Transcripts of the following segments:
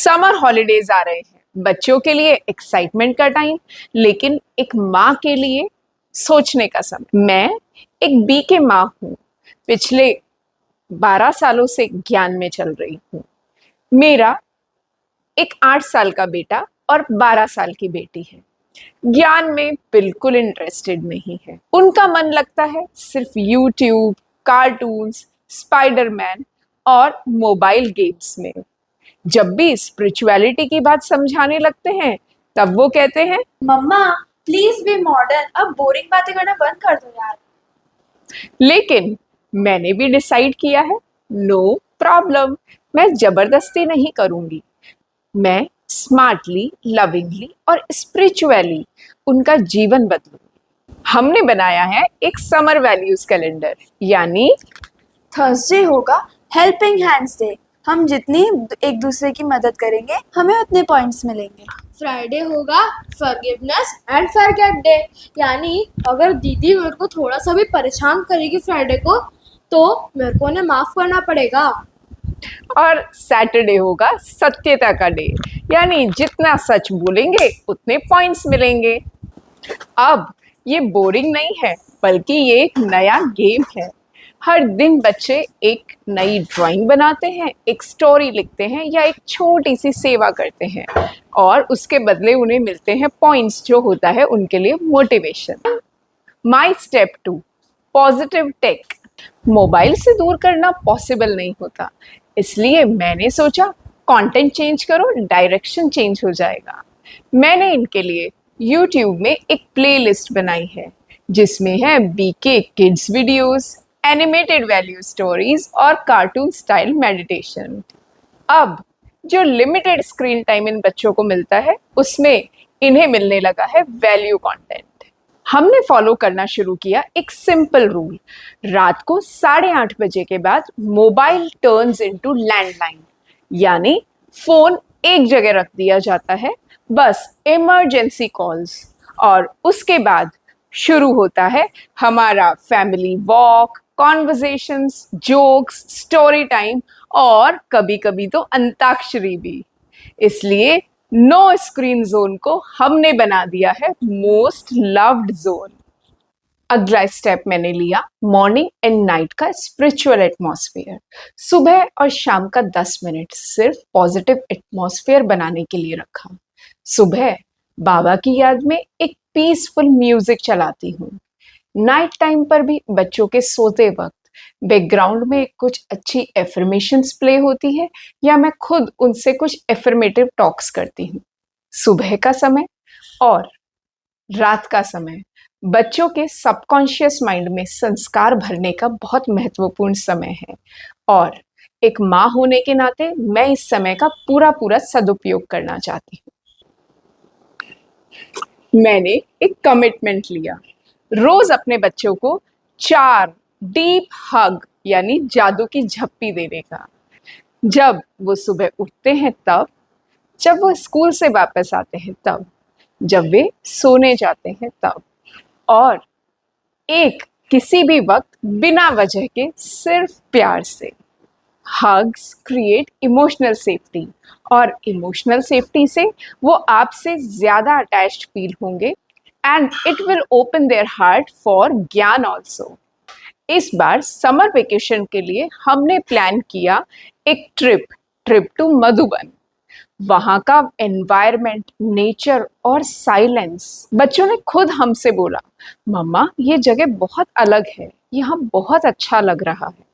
Summer holidays आ रहे हैं, बच्चों के लिए एक्साइटमेंट का टाइम, लेकिन एक माँ के लिए सोचने का समय। मैं एक बी के माँ हूँ, पिछले 12 सालों से ज्ञान में चल रही हूँ। मेरा एक 8 साल का बेटा और 12 साल की बेटी है। ज्ञान में बिल्कुल इंटरेस्टेड नहीं है। उनका मन लगता है सिर्फ यूट्यूब, कार्टून्स, स्पाइडरमैन और मोबाइल गेम्स में। जब भी स्पिरिचुअलिटी की बात समझाने लगते हैं, तब वो कहते हैं, मम्मा प्लीज बी मॉडर्न, अब बोरिंग बातें करना बंद कर दो यार। लेकिन मैंने भी डिसाइड किया है, नो प्रॉब्लम, मैं जबरदस्ती नहीं करूंगी। मैं स्मार्टली, लविंगली और स्पिरिचुअली उनका जीवन बदलूंगी। हमने बनाया है एक समर वैल्यूज कैलेंडर, यानी थर्सडे होगा हेल्पिंग हैंड्स डे। हम जितनी एक दूसरे की मदद करेंगे हमें उतने पॉइंट्स मिलेंगे। फ्राइडे होगा फॉरगिवनेस एंड फॉरगेट डे, यानी अगर दीदी मेरे को थोड़ा सा भी परेशान करेगी फ्राइडे को तो मेरे को उन्हें माफ करना पड़ेगा। और सैटरडे होगा सत्यता का डे, यानी जितना सच बोलेंगे उतने पॉइंट्स मिलेंगे। अब ये बोरिंग नहीं है, बल्कि ये एक नया गेम है। हर दिन बच्चे एक नई ड्राइंग बनाते हैं, एक स्टोरी लिखते हैं या एक छोटी सी सेवा करते हैं, और उसके बदले उन्हें मिलते हैं पॉइंट्स, जो होता है उनके लिए motivation. My step 2, positive take. Mobile से दूर करना पॉसिबल नहीं होता, इसलिए मैंने सोचा कंटेंट चेंज करो, डायरेक्शन चेंज हो जाएगा। मैंने इनके लिए YouTube में एक प्लेलिस्ट बनाई है, जिसमें है BK kids videos, animated value stories और कार्टून स्टाइल मेडिटेशन। अब जो लिमिटेड स्क्रीन टाइम इन बच्चों को मिलता है, उसमें इन्हें मिलने लगा है वैल्यू कंटेंट। हमने फॉलो करना शुरू किया एक सिंपल रूल, रात को 8:30 बजे के बाद मोबाइल टर्न्स इनटू लैंडलाइन, यानी फोन एक जगह रख दिया जाता है, बस इमरजेंसी कॉल्स, और उसके बाद शुरू होता है हमारा family walk, conversations, jokes, story time और कभी कभी तो अंताक्षरी भी। इसलिए नो स्क्रीन जोन को हमने बना दिया है मोस्ट लव्ड जोन। अगला स्टेप मैंने लिया मॉर्निंग एंड नाइट का स्पिरिचुअल एटमॉस्फेयर। सुबह और शाम का 10 मिनट सिर्फ पॉजिटिव एटमॉस्फेयर बनाने के लिए रखा। सुबह बाबा की याद में एक पीसफुल म्यूजिक चलाती हूँ। नाइट टाइम पर भी बच्चों के सोते वक्त बैकग्राउंड में कुछ अच्छी एफर्मेशंस प्ले होती है, या मैं खुद उनसे कुछ एफर्मेटिव टॉक्स करती हूँ। सुबह का समय और रात का समय बच्चों के सबकॉन्शियस माइंड में संस्कार भरने का बहुत महत्वपूर्ण समय है, और एक माँ होने के नाते मैं इस समय का पूरा पूरा सदुपयोग करना चाहती हूँ। मैंने एक कमिटमेंट लिया, रोज अपने बच्चों को 4 डीप हग, यानी जादू की झप्पी देने का। जब वो सुबह उठते हैं तब, जब वो स्कूल से वापस आते हैं तब, जब वे सोने जाते हैं तब, और एक किसी भी वक्त बिना वजह के सिर्फ प्यार से। हग्स क्रिएट इमोशनल सेफ्टी, और इमोशनल सेफ्टी से वो आपसे ज्यादा अटैच्ड फील होंगे, and it will open their heart for ज्ञान ऑल्सो। इस बार समर वेकेशन के लिए हमने प्लान किया एक ट्रिप टू मधुबन। वहां का एनवायरनमेंट, नेचर और साइलेंस, बच्चों ने खुद हमसे बोला, मम्मा ये जगह बहुत अलग है, यहाँ बहुत अच्छा लग रहा है।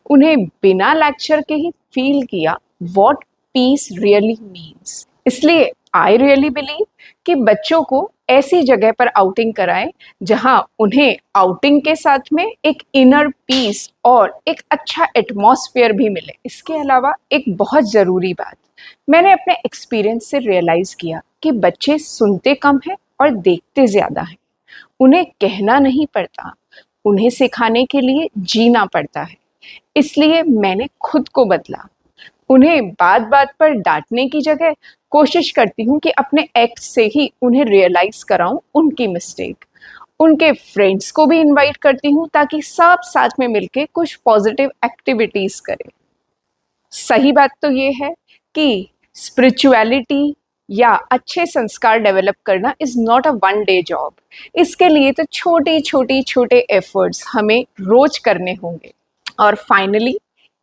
उन्हें बिना लेक्चर के ही फील किया व्हाट पीस रियली मीन्स। इसलिए आई रियली बिलीव कि बच्चों को ऐसी जगह पर आउटिंग कराएं जहां उन्हें आउटिंग के साथ में एक इनर पीस और एक अच्छा एटमॉस्फेयर भी मिले। इसके अलावा एक बहुत ज़रूरी बात मैंने अपने एक्सपीरियंस से रियलाइज़ किया कि बच्चे सुनते कम हैं और देखते ज़्यादा हैं। उन्हें कहना नहीं पड़ता, उन्हें सिखाने के लिए जीना पड़ता है। इसलिए मैंने खुद को बदला। उन्हें बात बात पर डांटने की जगह कोशिश करती हूँ कि अपने एक्ट से ही उन्हें रियलाइज कराऊं उनकी मिस्टेक। उनके फ्रेंड्स को भी इनवाइट करती हूँ ताकि सब साथ में मिलके कुछ पॉजिटिव एक्टिविटीज करें। सही बात तो ये है कि स्पिरिचुअलिटी या अच्छे संस्कार डेवलप करना is not a one day job. इसके लिए तो छोटे एफर्ट्स हमें रोज करने होंगे। और फाइनली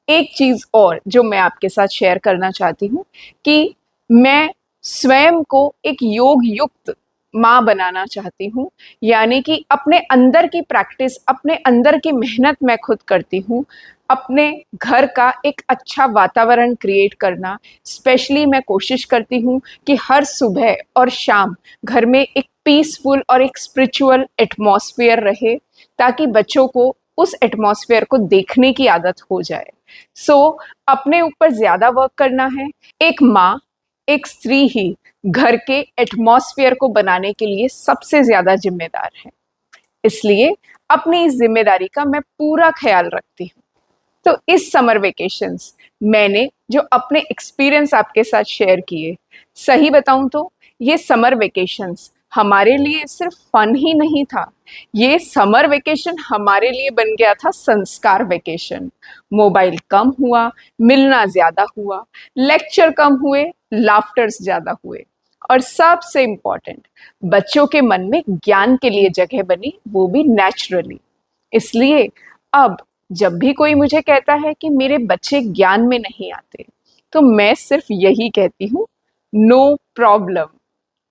एक चीज और जो मैं आपके साथ शेयर करना चाहती हूँ कि मैं स्वयं को एक योग युक्त माँ बनाना चाहती हूँ। यानी कि अपने अंदर की प्रैक्टिस, अपने अंदर की मेहनत मैं खुद करती हूँ। अपने घर का एक अच्छा वातावरण क्रिएट करना, स्पेशली मैं कोशिश करती हूँ कि हर सुबह और शाम घर में एक पीसफुल और एक स्पिरिचुअल एटमॉस्फेयर रहे, ताकि बच्चों को उस एटमॉस्फेयर को देखने की आदत हो जाए। अपने ऊपर ज्यादा वर्क करना है। एक माँ, एक स्त्री ही घर के एटमॉस्फेयर को बनाने के लिए सबसे ज्यादा जिम्मेदार है। इसलिए अपनी इस जिम्मेदारी का मैं पूरा ख्याल रखती हूँ। तो इस समर वेकेशंस मैंने जो अपने एक्सपीरियंस आपके साथ शेयर किए, सही बताऊं तो ये समर वेकेशंस हमारे लिए सिर्फ फन ही नहीं था, ये समर वेकेशन हमारे लिए बन गया था संस्कार वेकेशन। मोबाइल कम हुआ, मिलना ज्यादा हुआ, लेक्चर कम हुए, लाफ्टर्स ज्यादा हुए, और सबसे इम्पोर्टेंट, बच्चों के मन में ज्ञान के लिए जगह बनी, वो भी नेचुरली। इसलिए अब जब भी कोई मुझे कहता है कि मेरे बच्चे ज्ञान में नहीं आते, तो मैं सिर्फ यही कहती हूँ, नो प्रॉब्लम।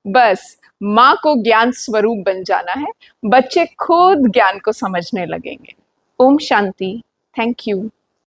बस माँ को ज्ञान स्वरूप बन जाना है, बच्चे खुद ज्ञान को समझने लगेंगे। ओम शांति। Thank you.